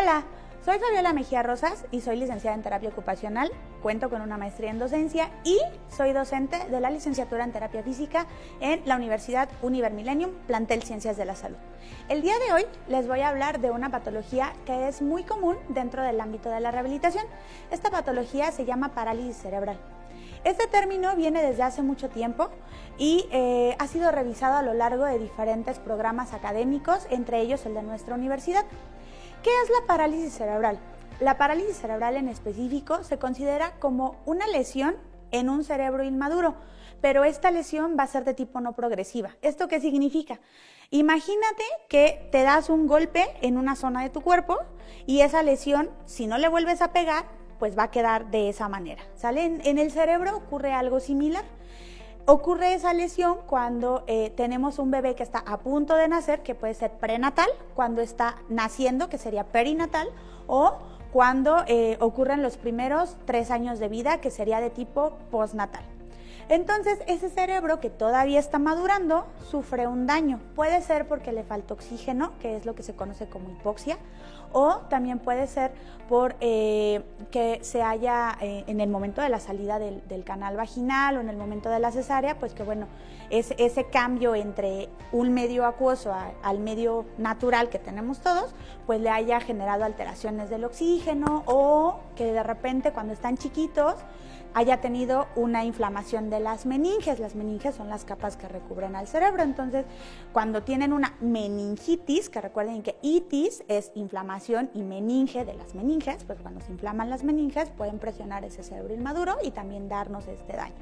Hola, soy Fabiola Mejía Rosas y soy licenciada en terapia ocupacional, cuento con una maestría en docencia y soy docente de la licenciatura en terapia física en la Universidad Univermillennium, plantel Ciencias de la Salud. El día de hoy les voy a hablar de una patología que es muy común dentro del ámbito de la rehabilitación. Esta patología se llama parálisis cerebral. Este término viene desde hace mucho tiempo y ha sido revisado a lo largo de diferentes programas académicos, entre ellos el de nuestra universidad. ¿Qué es la parálisis cerebral? La parálisis cerebral en específico se considera como una lesión en un cerebro inmaduro, pero esta lesión va a ser de tipo no progresiva. ¿Esto qué significa? Imagínate que te das un golpe en una zona de tu cuerpo y esa lesión, si no le vuelves a pegar, pues va a quedar de esa manera, ¿sale? En el cerebro ocurre algo similar. Ocurre esa lesión cuando tenemos un bebé que está a punto de nacer, que puede ser prenatal, cuando está naciendo, que sería perinatal, o cuando ocurren los primeros 3 años de vida, que sería de tipo postnatal. Entonces, ese cerebro que todavía está madurando sufre un daño. Puede ser porque le falta oxígeno, que es lo que se conoce como hipoxia, o también puede ser por que se haya, en el momento de la salida del canal vaginal o en el momento de la cesárea, pues que bueno, ese cambio entre un medio acuoso al medio natural que tenemos todos, pues le haya generado alteraciones del oxígeno o que de repente cuando están chiquitos haya tenido una inflamación de las meninges. Las meninges son las capas que recubren al cerebro. Entonces, cuando tienen una meningitis, que recuerden que itis es inflamación y meninge de las meninges, pues cuando se inflaman las meninges pueden presionar ese cerebro inmaduro y también darnos este daño.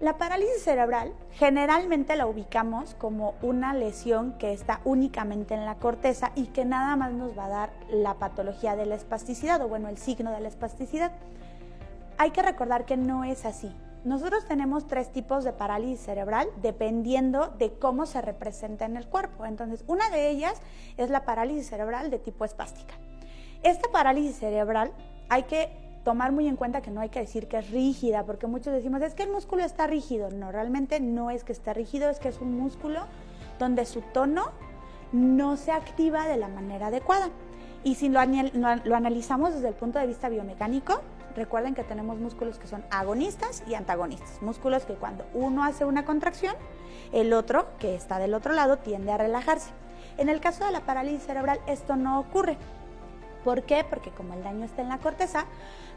La parálisis cerebral generalmente la ubicamos como una lesión que está únicamente en la corteza y que nada más nos va a dar la patología de la espasticidad, o bueno, el signo de la espasticidad. Hay que recordar que no es así. Nosotros tenemos 3 tipos de parálisis cerebral dependiendo de cómo se representa en el cuerpo. Entonces, una de ellas es la parálisis cerebral de tipo espástica. Esta parálisis cerebral hay que tomar muy en cuenta que no hay que decir que es rígida, porque muchos decimos, es que el músculo está rígido. No, realmente no es que esté rígido, es que es un músculo donde su tono no se activa de la manera adecuada. Y si lo analizamos desde el punto de vista biomecánico, recuerden que tenemos músculos que son agonistas y antagonistas. Músculos que cuando uno hace una contracción, el otro, que está del otro lado, tiende a relajarse. En el caso de la parálisis cerebral, esto no ocurre. ¿Por qué? Porque como el daño está en la corteza,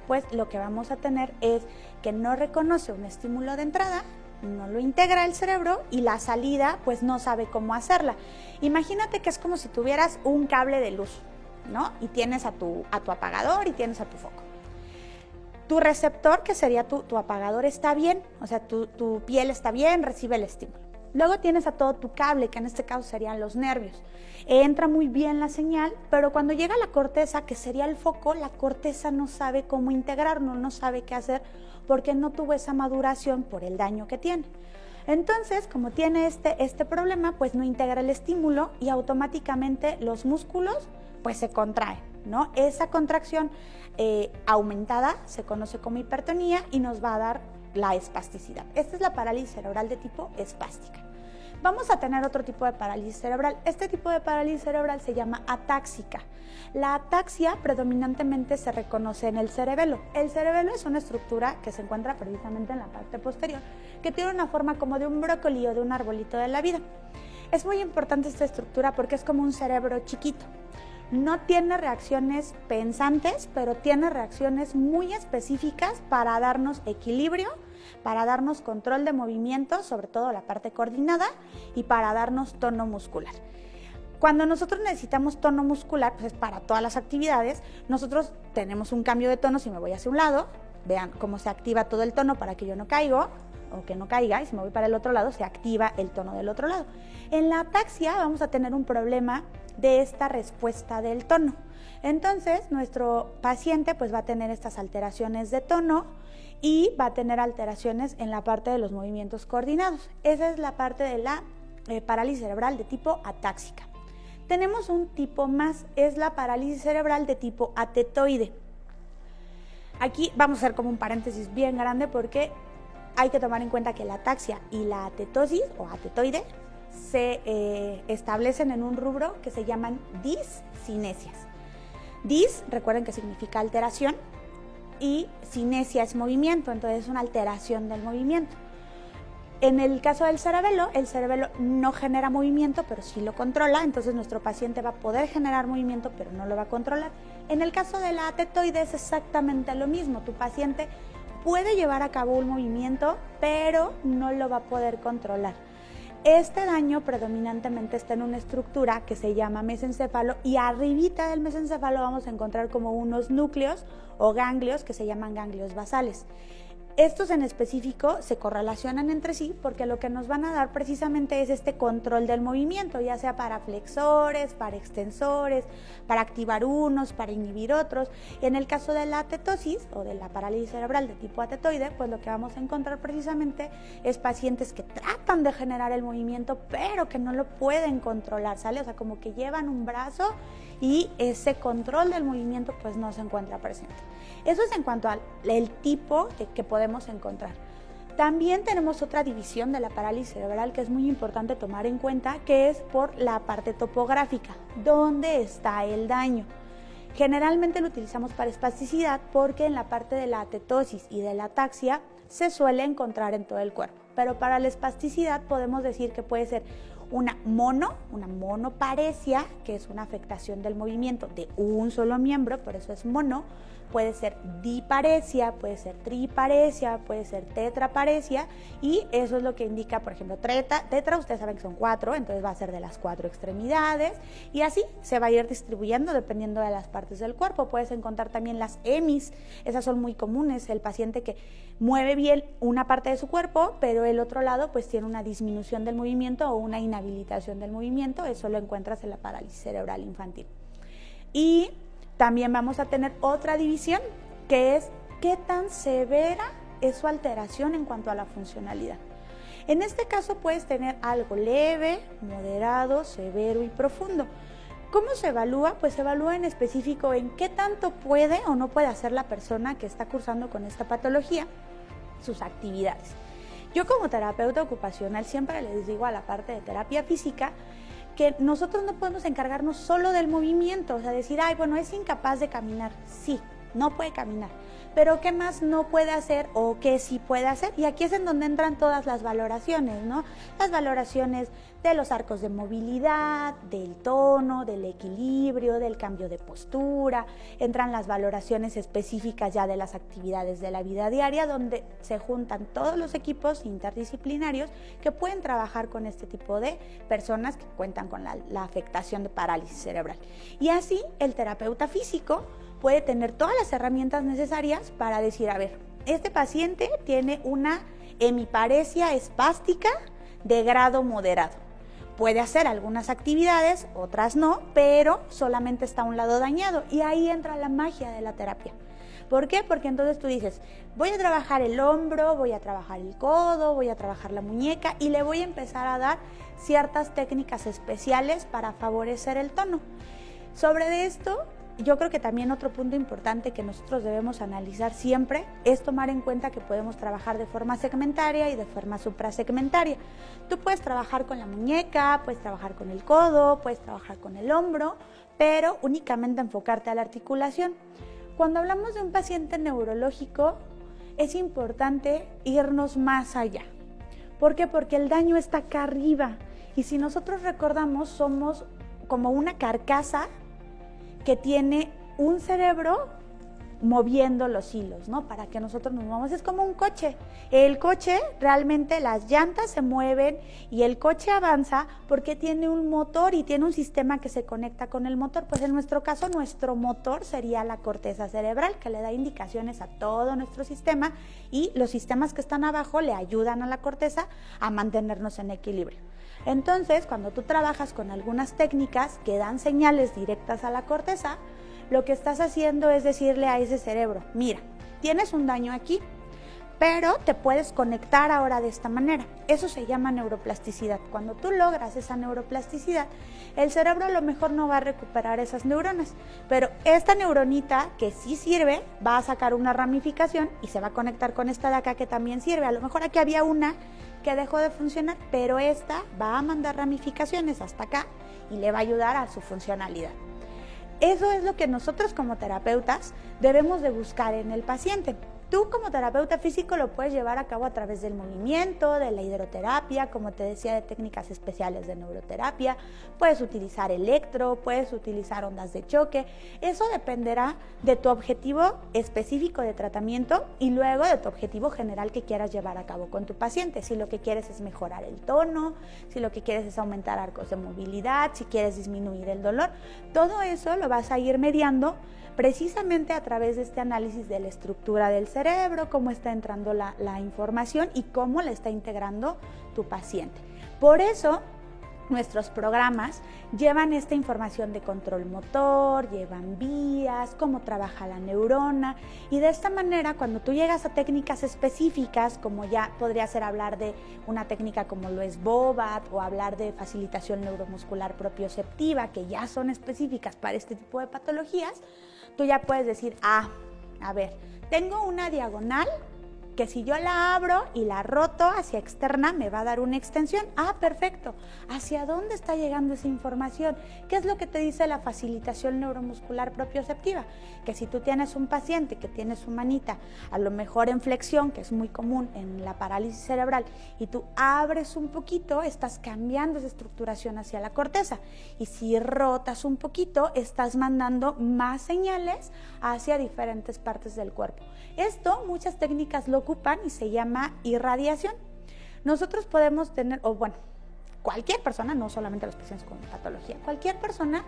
pues lo que vamos a tener es que no reconoce un estímulo de entrada, no lo integra el cerebro y la salida, pues no sabe cómo hacerla. Imagínate que es como si tuvieras un cable de luz, ¿no? Y tienes a tu apagador y tienes a tu foco. Tu receptor, que sería tu apagador, está bien, o sea, tu piel está bien, recibe el estímulo. Luego tienes a todo tu cable, que en este caso serían los nervios. Entra muy bien la señal, pero cuando llega a la corteza, que sería el foco, la corteza no sabe cómo integrarlo, no sabe qué hacer, porque no tuvo esa maduración por el daño que tiene. Entonces, como tiene este problema, pues no integra el estímulo y automáticamente los músculos pues se contraen, ¿no? Esa contracción aumentada se conoce como hipertonía y nos va a dar la espasticidad. Esta es la parálisis cerebral de tipo espástica. Vamos a tener otro tipo de parálisis cerebral. Este tipo de parálisis cerebral se llama atáxica. La ataxia predominantemente se reconoce en el cerebelo. El cerebelo es una estructura que se encuentra precisamente en la parte posterior, que tiene una forma como de un brócoli o de un arbolito de la vida. Es muy importante esta estructura porque es como un cerebro chiquito. No tiene reacciones pensantes, pero tiene reacciones muy específicas para darnos equilibrio, para darnos control de movimiento, sobre todo la parte coordinada, y para darnos tono muscular. Cuando nosotros necesitamos tono muscular, pues es para todas las actividades. Nosotros tenemos un cambio de tono. Si me voy hacia un lado, vean cómo se activa todo el tono para que yo no caigo o que no caiga, y si me voy para el otro lado, se activa el tono del otro lado. En la ataxia vamos a tener un problema de esta respuesta del tono. Entonces, nuestro paciente pues va a tener estas alteraciones de tono y va a tener alteraciones en la parte de los movimientos coordinados. Esa es la parte de la parálisis cerebral de tipo atáxica. Tenemos un tipo más, es la parálisis cerebral de tipo atetoide. Aquí vamos a hacer como un paréntesis bien grande porque hay que tomar en cuenta que la ataxia y la atetosis o atetoide se establecen en un rubro que se llaman discinesias. Dis, recuerden que significa alteración, y cinesia es movimiento, entonces es una alteración del movimiento. En el caso del cerebelo, el cerebelo no genera movimiento, pero sí lo controla, entonces nuestro paciente va a poder generar movimiento, pero no lo va a controlar. En el caso de la tetoide es exactamente lo mismo, tu paciente puede llevar a cabo un movimiento, pero no lo va a poder controlar. Este daño predominantemente está en una estructura que se llama mesencéfalo, y arribita del mesencéfalo vamos a encontrar como unos núcleos o ganglios que se llaman ganglios basales. Estos en específico se correlacionan entre sí porque lo que nos van a dar precisamente es este control del movimiento, ya sea para flexores, para extensores, para activar unos, para inhibir otros. Y en el caso de la tetosis o de la parálisis cerebral de tipo atetoide, pues lo que vamos a encontrar precisamente es pacientes que tratan de generar el movimiento pero que no lo pueden controlar, ¿sale? O sea, como que llevan un brazo y ese control del movimiento pues no se encuentra presente. Eso es en cuanto al tipo que podemos encontrar. También tenemos otra división de la parálisis cerebral que es muy importante tomar en cuenta, que es por la parte topográfica, dónde está el daño. Generalmente lo utilizamos para espasticidad porque en la parte de la atetosis y de la ataxia se suele encontrar en todo el cuerpo, pero para la espasticidad podemos decir que puede ser una monoparesia, que es una afectación del movimiento de un solo miembro, por eso es mono. Puede ser diparesia, puede ser triparesia, puede ser tetraparesia, y eso es lo que indica, por ejemplo, tetra, ustedes saben que son 4, entonces va a ser de las 4 extremidades, y así se va a ir distribuyendo dependiendo de las partes del cuerpo. Puedes encontrar también las hemis, esas son muy comunes, el paciente que mueve bien una parte de su cuerpo, pero el otro lado pues tiene una disminución del movimiento o una inhabilitación del movimiento, eso lo encuentras en la parálisis cerebral infantil. Y también vamos a tener otra división, que es qué tan severa es su alteración en cuanto a la funcionalidad. En este caso puedes tener algo leve, moderado, severo y profundo. ¿Cómo se evalúa? Pues se evalúa en específico en qué tanto puede o no puede hacer la persona que está cursando con esta patología sus actividades. Yo como terapeuta ocupacional siempre les digo a la parte de terapia física que nosotros no podemos encargarnos solo del movimiento, o sea, decir, ay, bueno, es incapaz de caminar. Sí, no puede caminar, pero ¿qué más no puede hacer o qué sí puede hacer? Y aquí es en donde entran todas las valoraciones, ¿no? Las valoraciones de los arcos de movilidad, del tono, del equilibrio, del cambio de postura. Entran las valoraciones específicas ya de las actividades de la vida diaria, donde se juntan todos los equipos interdisciplinarios que pueden trabajar con este tipo de personas que cuentan con la afectación de parálisis cerebral. Y así el terapeuta físico puede tener todas las herramientas necesarias para decir, a ver, este paciente tiene una hemiparesia espástica de grado moderado. Puede hacer algunas actividades, otras no, pero solamente está un lado dañado, y ahí entra la magia de la terapia. ¿Por qué? Porque entonces tú dices, voy a trabajar el hombro, voy a trabajar el codo, voy a trabajar la muñeca, y le voy a empezar a dar ciertas técnicas especiales para favorecer el tono. Sobre esto, yo creo que también otro punto importante que nosotros debemos analizar siempre es tomar en cuenta que podemos trabajar de forma segmentaria y de forma suprasegmentaria. Tú puedes trabajar con la muñeca, puedes trabajar con el codo, puedes trabajar con el hombro, pero únicamente enfocarte a la articulación. Cuando hablamos de un paciente neurológico, es importante irnos más allá. ¿Por qué? Porque el daño está acá arriba, y si nosotros recordamos, somos como una carcasa que tiene un cerebro moviendo los hilos, ¿no? Para que nosotros nos movamos. Es como un coche. El coche, realmente las llantas se mueven y el coche avanza porque tiene un motor y tiene un sistema que se conecta con el motor. Pues en nuestro caso, nuestro motor sería la corteza cerebral, que le da indicaciones a todo nuestro sistema, y los sistemas que están abajo le ayudan a la corteza a mantenernos en equilibrio. Entonces, cuando tú trabajas con algunas técnicas que dan señales directas a la corteza, lo que estás haciendo es decirle a ese cerebro, mira, tienes un daño aquí, pero te puedes conectar ahora de esta manera. Eso se llama neuroplasticidad. Cuando tú logras esa neuroplasticidad, el cerebro a lo mejor no va a recuperar esas neuronas, pero esta neuronita que sí sirve va a sacar una ramificación y se va a conectar con esta de acá que también sirve. A lo mejor aquí había una que dejó de funcionar, pero esta va a mandar ramificaciones hasta acá y le va a ayudar a su funcionalidad. Eso es lo que nosotros como terapeutas debemos de buscar en el paciente. Tú como terapeuta físico lo puedes llevar a cabo a través del movimiento, de la hidroterapia, como te decía, de técnicas especiales de neuroterapia. Puedes utilizar electro, puedes utilizar ondas de choque. Eso dependerá de tu objetivo específico de tratamiento y luego de tu objetivo general que quieras llevar a cabo con tu paciente. Si lo que quieres es mejorar el tono, si lo que quieres es aumentar arcos de movilidad, si quieres disminuir el dolor, todo eso lo vas a ir mediando precisamente a través de este análisis de la estructura del cerebro, cómo está entrando la información y cómo la está integrando tu paciente. Por eso, nuestros programas llevan esta información de control motor, llevan vías, cómo trabaja la neurona, y de esta manera cuando tú llegas a técnicas específicas, como ya podría ser hablar de una técnica como lo es BOBAT o hablar de facilitación neuromuscular propioceptiva, que ya son específicas para este tipo de patologías, tú ya puedes decir, a ver, tengo una diagonal que si yo la abro y la roto hacia externa me va a dar una extensión. Perfecto. ¿Hacia dónde está llegando esa información? ¿Qué es lo que te dice la facilitación neuromuscular propioceptiva? Que si tú tienes un paciente que tiene su manita a lo mejor en flexión, que es muy común en la parálisis cerebral, y tú abres un poquito, estás cambiando esa estructuración hacia la corteza. Y si rotas un poquito, estás mandando más señales hacia diferentes partes del cuerpo. Esto muchas técnicas lo ocupan y se llama irradiación. Nosotros podemos tener, cualquier persona, no solamente los pacientes con patología, cualquier persona,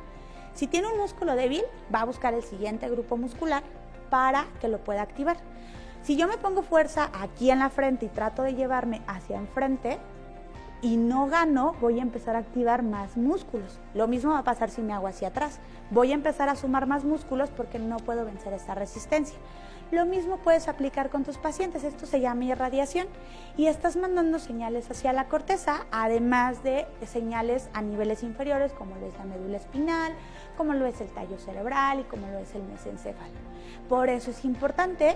si tiene un músculo débil, va a buscar el siguiente grupo muscular para que lo pueda activar. Si yo me pongo fuerza aquí en la frente y trato de llevarme hacia enfrente y no gano, voy a empezar a activar más músculos. Lo mismo va a pasar si me hago hacia atrás. Voy a empezar a sumar más músculos porque no puedo vencer esta resistencia. Lo mismo puedes aplicar con tus pacientes, esto se llama irradiación y estás mandando señales hacia la corteza, además de señales a niveles inferiores como lo es la médula espinal, como lo es el tallo cerebral y como lo es el mesencéfalo. Por eso es importante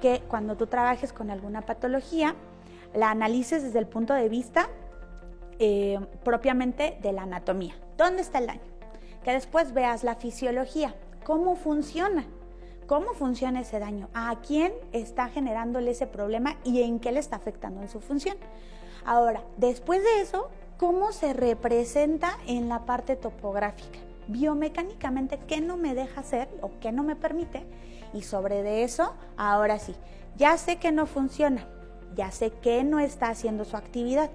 que cuando tú trabajes con alguna patología, la analices desde el punto de vista propiamente de la anatomía. ¿Dónde está el daño? Que después veas la fisiología, cómo funciona. ¿Cómo funciona ese daño? ¿A quién está generándole ese problema y en qué le está afectando en su función? Ahora, después de eso, ¿cómo se representa en la parte topográfica? Biomecánicamente, ¿qué no me deja hacer o qué no me permite? Y sobre de eso, ahora sí, ya sé que no funciona, ya sé que no está haciendo su actividad,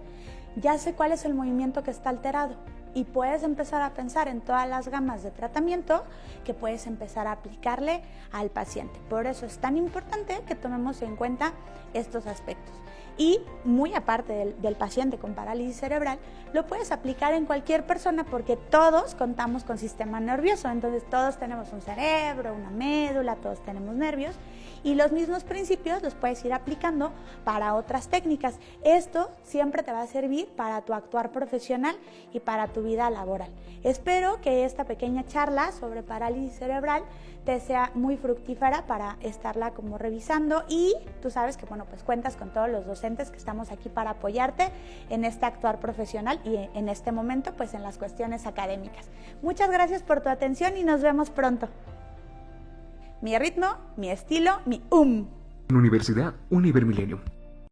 ya sé cuál es el movimiento que está alterado. Y puedes empezar a pensar en todas las gamas de tratamiento que puedes empezar a aplicarle al paciente. Por eso es tan importante que tomemos en cuenta estos aspectos. Y muy aparte del paciente con parálisis cerebral, lo puedes aplicar en cualquier persona porque todos contamos con sistema nervioso. Entonces todos tenemos un cerebro, una médula, todos tenemos nervios. Y los mismos principios los puedes ir aplicando para otras técnicas. Esto siempre te va a servir para tu actuar profesional y para tu vida laboral. Espero que esta pequeña charla sobre parálisis cerebral te sea muy fructífera para estarla como revisando y tú sabes que pues cuentas con todos los docentes que estamos aquí para apoyarte en este actuar profesional y en este momento pues en las cuestiones académicas. Muchas gracias por tu atención y nos vemos pronto. Mi ritmo, mi estilo, mi Universidad Univermillennium.